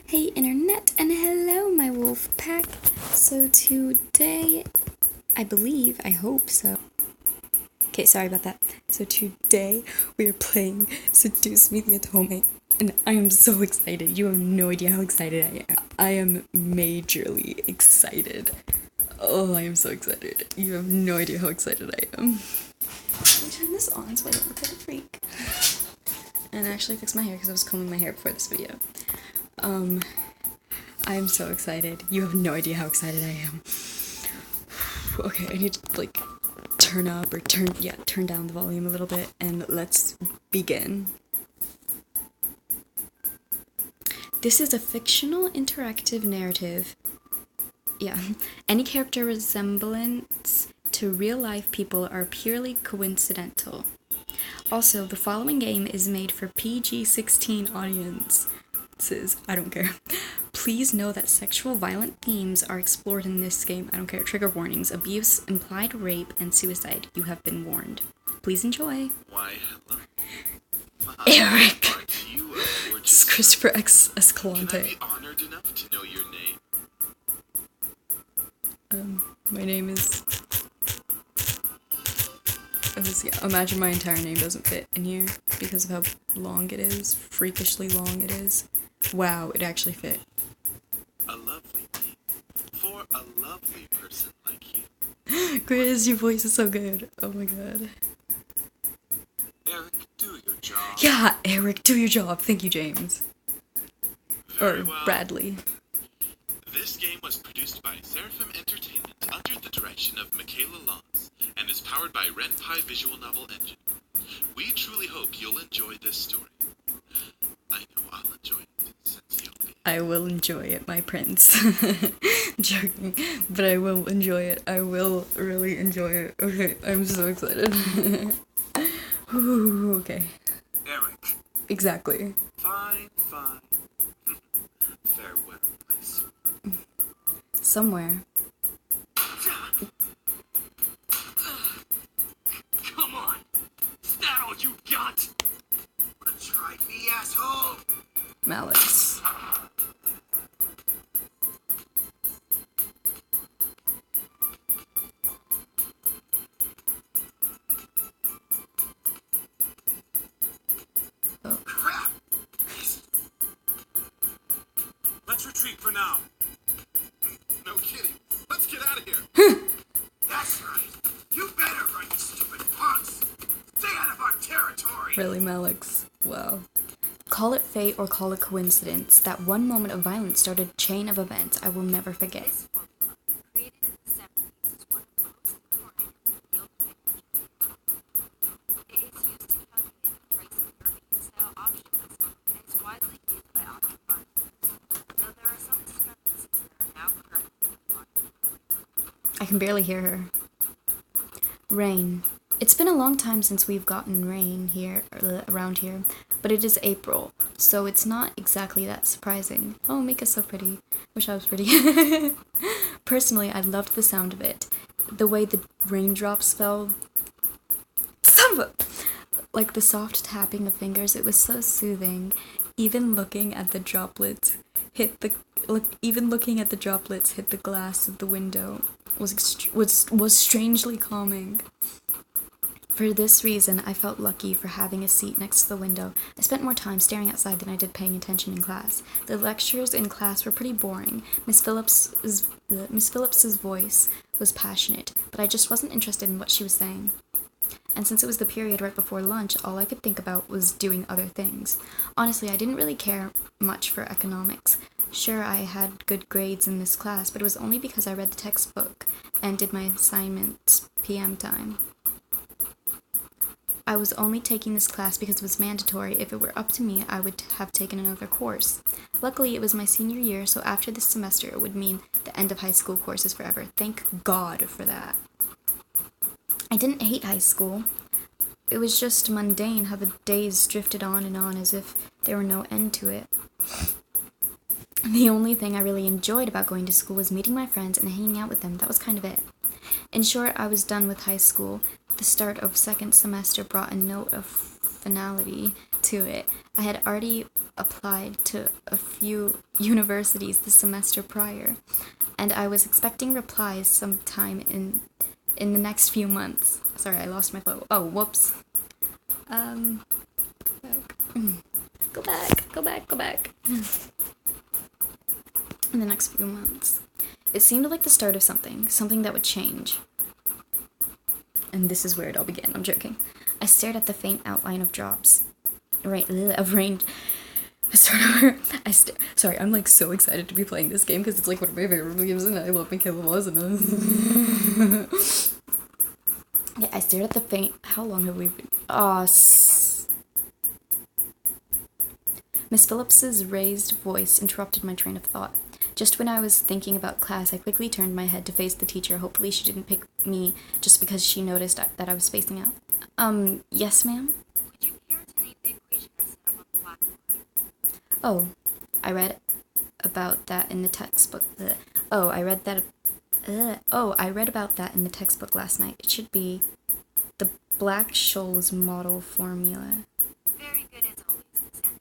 Hey internet, and hello my wolf pack. So today, I hope so. Okay, sorry about that. So today we are playing Seduce Me the Otome, and I am so excited. You have no idea how excited I am. I am majorly excited. Oh, I am so excited. You have no idea how excited I am. Let me turn this on so I don't look like a freak. And actually fix my hair because I was combing my hair before this video. I'm so excited. You have no idea how excited I am. Okay, I need to turn down the volume a little bit and let's begin. This is a fictional interactive narrative. Yeah, any character resemblance to real life people are purely coincidental. Also, the following game is made for PG-16 audiences. I don't care. Please know that sexual violent themes are explored in this game. I don't care. Trigger warnings, abuse, implied rape, and suicide. You have been warned. Please enjoy. Why, hello. Eric. Aren't you a gorgeous It's Christopher X Can I Escalante. be honored enough to know your name? My name is... imagine my entire name doesn't fit in here because of how long it is. Freakishly long it is. Wow, it actually fit. A lovely name. For a lovely person like you. Chris, your voice is so good. Oh my god. Eric, do your job. Yeah, Eric, do your job. Thank you, James. Very Or well. Bradley. This game was produced by Seraphim Entertainment under the direction of Michaela Laws and is powered by Ren'Py Visual Novel Engine. We truly hope you'll enjoy this story. I know I'll enjoy it since you'll be. I will enjoy it, my prince. Joking, but I will enjoy it. I will really enjoy it. Okay, I'm so excited. Ooh, okay. Eric. Exactly. Fine. Farewell, my son. Somewhere. Come on! Is that all you got? Wanna try me, asshole? Malice. Oh. Crap! Let's retreat for now. No kidding. Let's get out of here. That's right. You better run, you stupid punks. Stay out of our territory. Really, Malix? Wow. Call it fate or call it coincidence. That one moment of violence started a chain of events I will never forget. Created in the 70s, is one of the most important in the field of technology. It is used to calculate the price of European-style options and is widely used by auction markets, though there are some discrepancies that are now corrected in the market. I can barely hear her. Rain. It's been a long time since we've gotten rain here, around here, but it is April, so it's not exactly that surprising. Oh, Mika's so pretty. Wish I was pretty. Personally, I loved the sound of it. The way the raindrops fell. Like the soft tapping of fingers, it was so soothing. Even looking at the droplets hit the glass of the window was strangely calming. For this reason, I felt lucky for having a seat next to the window. I spent more time staring outside than I did paying attention in class. The lectures in class were pretty boring. Miss Phillips's voice was passionate, but I just wasn't interested in what she was saying. And since it was the period right before lunch, all I could think about was doing other things. Honestly, I didn't really care much for economics. Sure, I had good grades in this class, but it was only because I read the textbook and did my assignments PM time. I was only taking this class because it was mandatory. If it were up to me, I would have taken another course. Luckily, it was my senior year, so after this semester, it would mean the end of high school courses forever. Thank God for that. I didn't hate high school. It was just mundane how the days drifted on as if there were no end to it. The only thing I really enjoyed about going to school was meeting my friends and hanging out with them. That was kind of it. In short, I was done with high school. The start of second semester brought a note of finality to it. I had already applied to a few universities the semester prior, and I was expecting replies sometime in the next few months. Sorry, I lost my flow. Oh, whoops. Go back. In the next few months. It seemed like the start of something that would change. And this is where it all began. I'm joking. I stared at the faint outline of jobs. Of range. Sorry, I'm like so excited to be playing this game because it's like one of my favorite games and I love Michaela Laws and yeah, I stared at the faint. How long have we been? Miss Phillips's raised voice interrupted my train of thought. Just when I was thinking about class, I quickly turned my head to face the teacher. Hopefully she didn't pick me just because she noticed that I was spacing out. Yes, ma'am? Would you care to name the equation I set up on the blackboard? Oh, I read about that in the textbook. I read about that in the textbook last night. It should be the Black-Scholes model formula. Very good as always, Miss Anderson.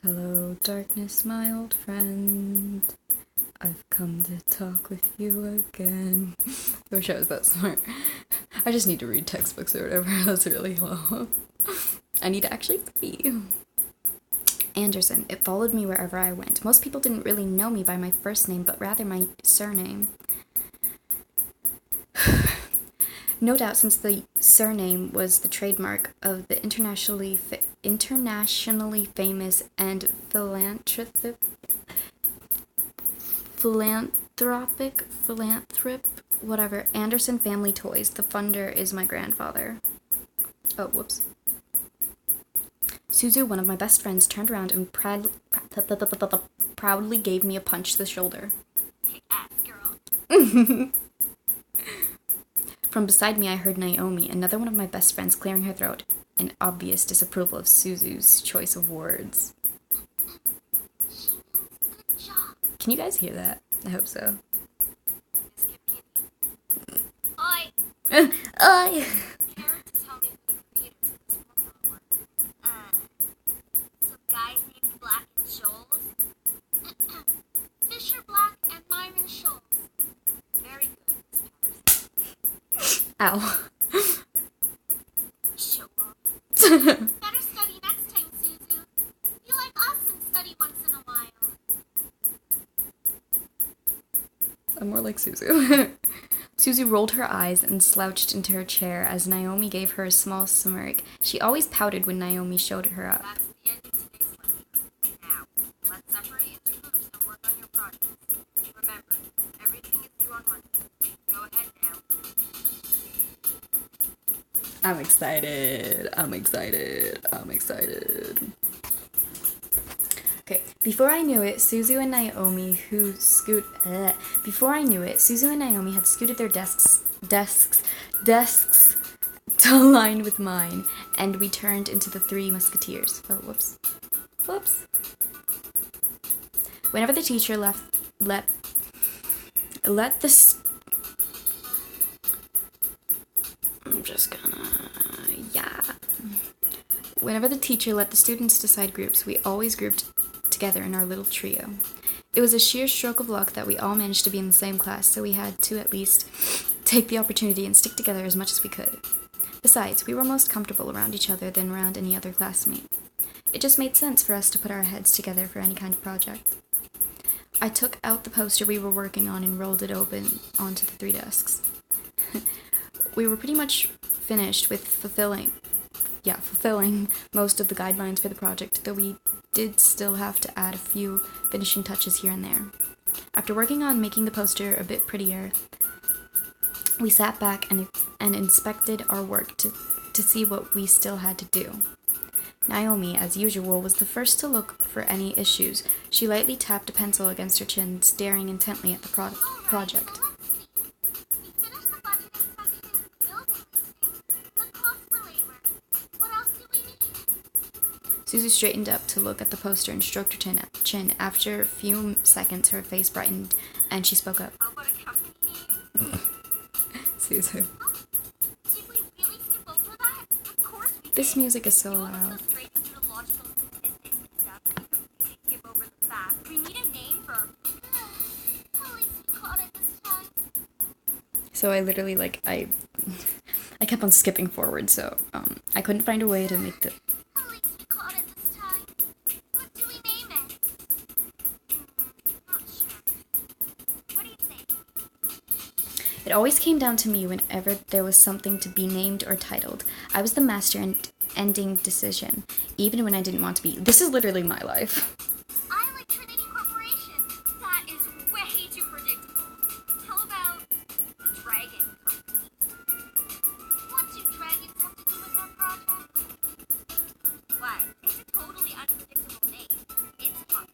Hello, darkness, my old friend. I've come to talk with you again. I wish I was that smart. I just need to read textbooks or whatever. That's really low. I need to actually be. Anderson. It followed me wherever I went. Most people didn't really know me by my first name, but rather my surname. No doubt, since the surname was the trademark of the internationally famous and philanthropic, whatever, Anderson Family Toys. The funder is my grandfather. Oh, whoops. Suzu, one of my best friends, turned around and proudly gave me a punch to the shoulder. Kick ass, girl. From beside me, I heard Naomi, another one of my best friends, clearing her throat, in obvious disapproval of Suzu's choice of words. She means good job. Can you guys hear that? I hope so. Miss Kipkini. Oi! Oi! Care to tell me who the creators of this formula were? Some guys named Black and Scholes? Fisher Black and Myron Scholes. Very good, Miss Patterson. Ow. Show off. Better study next time, Suzu. Be like us and study once in a while. I'm more like Suzu. Suzu rolled her eyes and slouched into her chair as Naomi gave her a small smirk. She always pouted when Naomi showed her up. That's the end of today's lesson. Now, let's separate into groups and work on your projects. Remember, everything is due on Monday. Go ahead now. I'm excited. Okay, before I knew it, Suzu and Naomi had scooted their desks to align with mine, and we turned into the Three Musketeers. Oh, whoops. Whenever the teacher Whenever the teacher let the students decide groups, we always grouped together in our little trio. It was a sheer stroke of luck that we all managed to be in the same class, so we had to at least take the opportunity and stick together as much as we could. Besides, we were most comfortable around each other than around any other classmate. It just made sense for us to put our heads together for any kind of project. I took out the poster we were working on and rolled it open onto the 3 desks. We were pretty much finished with fulfilling most of the guidelines for the project, though we did still have to add a few finishing touches here and there. After working on making the poster a bit prettier, we sat back and inspected our work to see what we still had to do. Naomi, as usual, was the first to look for any issues. She lightly tapped a pencil against her chin, staring intently at the project. We finished the budgeting section, building listing, the cost for labor. What else do we need? Susie straightened up to look at the poster and stroked her chin. After a few seconds, her face brightened, and she spoke up. How about a company name? Susie. This music is so You want to loud. go straight into the logical statistics and stuff. We can skip over the facts. We need a name for. At least we caught it this time. So I literally I kept on skipping forward, so I couldn't find a way to make the. At least we caught it this time. What do we name it? Not sure. What do you think? It always came down to me whenever there was something to be named or titled. I was the master in ending decision, even when I didn't want to be. This is literally my life. I like Trinity Corporation. That is way too predictable. How about Dragon Company? What do dragons have to do with our project? What? It's a totally unpredictable name. It's fun.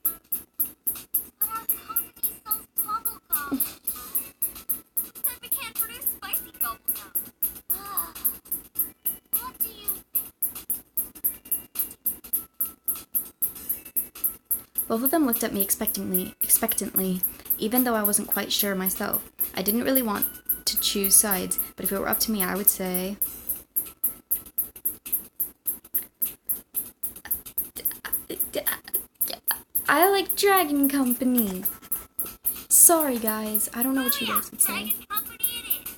But our company sells bubblegum. Said we can't produce spicy bubblegum. What do you think? Both of them looked at me expectantly, even though I wasn't quite sure myself. I didn't really want to choose sides, but if it were up to me, I would say... I like Dragon Company. Sorry, guys. I don't know what you guys would say. Dragon Company it is.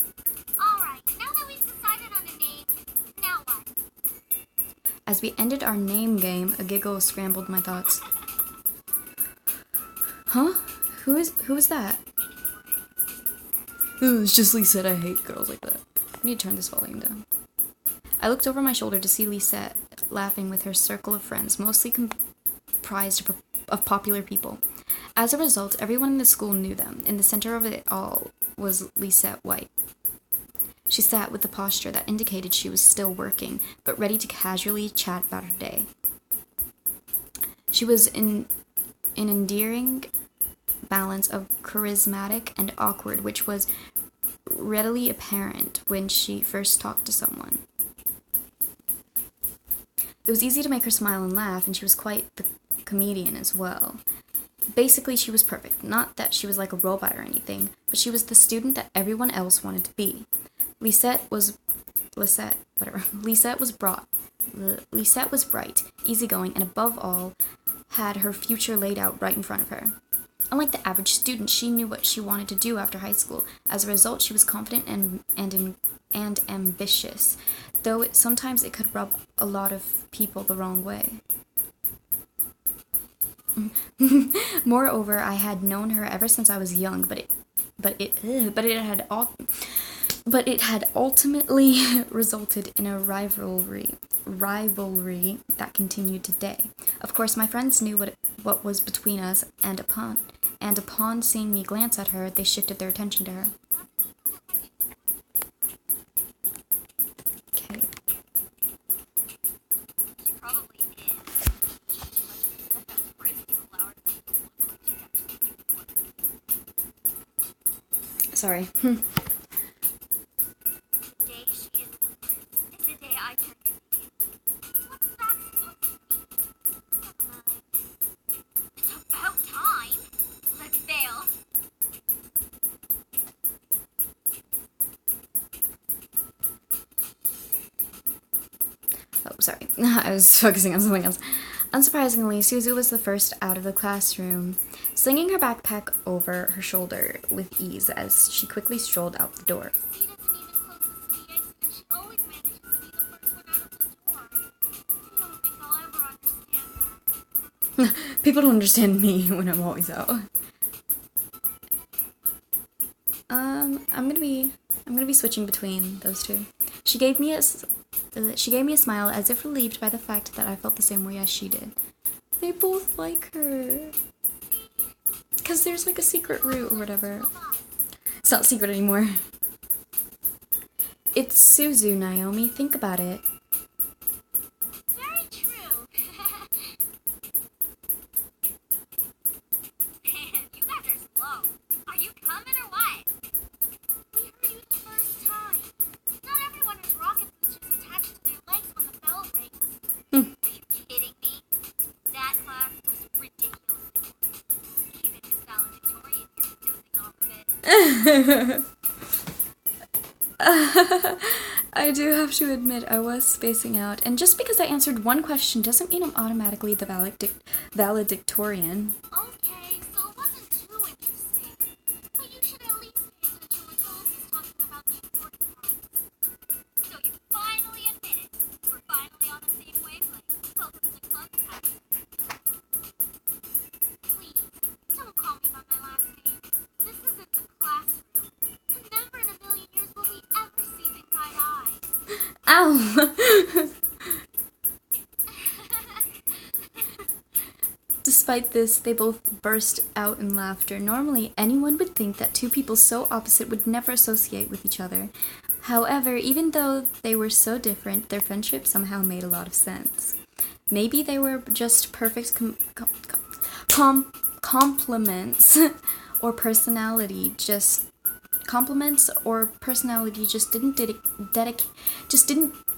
Alright, now that we've decided on a name, now what? As we ended our name game, a giggle scrambled my thoughts. Huh? Who is that? Oh, it's just Lisette. I hate girls like that. I need to turn this volume down. I looked over my shoulder to see Lisette laughing with her circle of friends, mostly comprised of popular people. As a result, everyone in the school knew them. In the center of it all was Lisette White. She sat with a posture that indicated she was still working, but ready to casually chat about her day. She was an endearing balance of charismatic and awkward, which was readily apparent when she first talked to someone. It was easy to make her smile and laugh, and she was quite the comedian as well. Basically, she was perfect. Not that she was like a robot or anything, but she was the student that everyone else wanted to be. Lisette was bright, easygoing, and above all, had her future laid out right in front of her. Unlike the average student, she knew what she wanted to do after high school. As a result, she was confident and ambitious, though sometimes it could rub a lot of people the wrong way. Moreover, I had known her ever since I was young, but it had ultimately resulted in a rivalry that continued today. Of course, my friends knew what was between us, and upon seeing me glance at her, they shifted their attention to her. Okay. She probably is. Sorry. The day she isn't is the day I turn into you. What's that supposed to mean? Never mind. It's about time. Let's fail. Oh, sorry. I was focusing on something else. Unsurprisingly, Suzu was the first out of the classroom, slinging her backpack over her shoulder with ease as she quickly strolled out the door. She doesn't even close the skates, and she always manages to be the first one out of the door. I don't think I'll ever understand that. People don't understand me when I'm always out. I'm gonna be switching between those two. She gave me a smile as if relieved by the fact that I felt the same way as she did. They both like her. Because there's like a secret route or whatever. It's not secret anymore. It's Suzu, Naomi. Think about it. Very true. Man, you guys are slow. Are you coming or what? We heard you the first time. Not everyone has rocket boosters attached to their legs when the bell rings. Are you kidding me? That class was ridiculous. Even Miss Valedictorian here is dozing off a bit. I do have to admit I was spacing out, and just because I answered one question doesn't mean I'm automatically the valedictorian. Okay, so it wasn't too interesting. But you should at least pay attention when Phyllis is talking about the important parts. So you finally admit it. We're finally on the same wavelength. Welcome to Clubhouse. Please, don't call me by my last name. This isn't the classroom. And never in a million years will we ever see things eye to eye. Ow! Despite this, they both burst out in laughter. Normally, anyone would think that two people so opposite would never associate with each other. However, even though they were so different, their friendship somehow made a lot of sense. Maybe they were just perfect complements or personality just didn't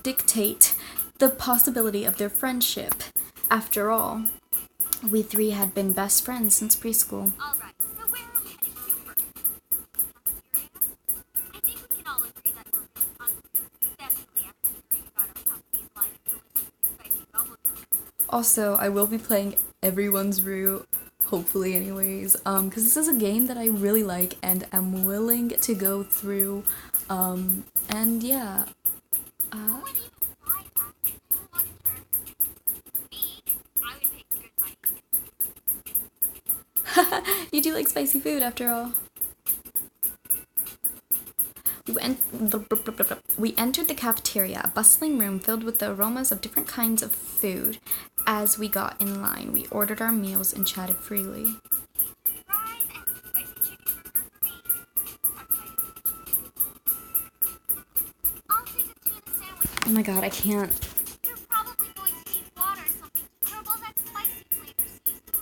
dictate the possibility of their friendship. After all, we three had been best friends since preschool. Alright, so where are we heading to first? Cafeteria? I think we can all agree that we're really hungry, especially after hearing about our company's line of delicious spicy bubblegum. Also, I will be playing Everyone's Route, hopefully anyways, because this is a game that I really like and am willing to go through, and yeah. Who would even buy that? I wonder. Me? I would make good money. You do like spicy food after all. We entered the cafeteria, a bustling room filled with the aromas of different kinds of food. As we got in line, we ordered our meals and chatted freely. Fries and spicy chicken burger for me. I'll take a tuna sandwich. Oh my god, I can't. You're probably going to need water or something to curb all that spicy flavor, Season.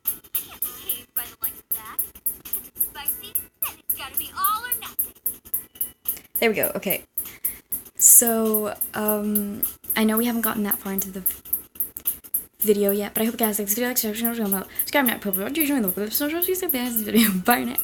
I can't behave by the likes of that. If it's spicy, then it's gotta be all or nothing. There we go, okay. So, I know we haven't gotten that far into the video yet, but I hope you guys like this video. Subscribe now, probably. What are you doing? This video. Bye now.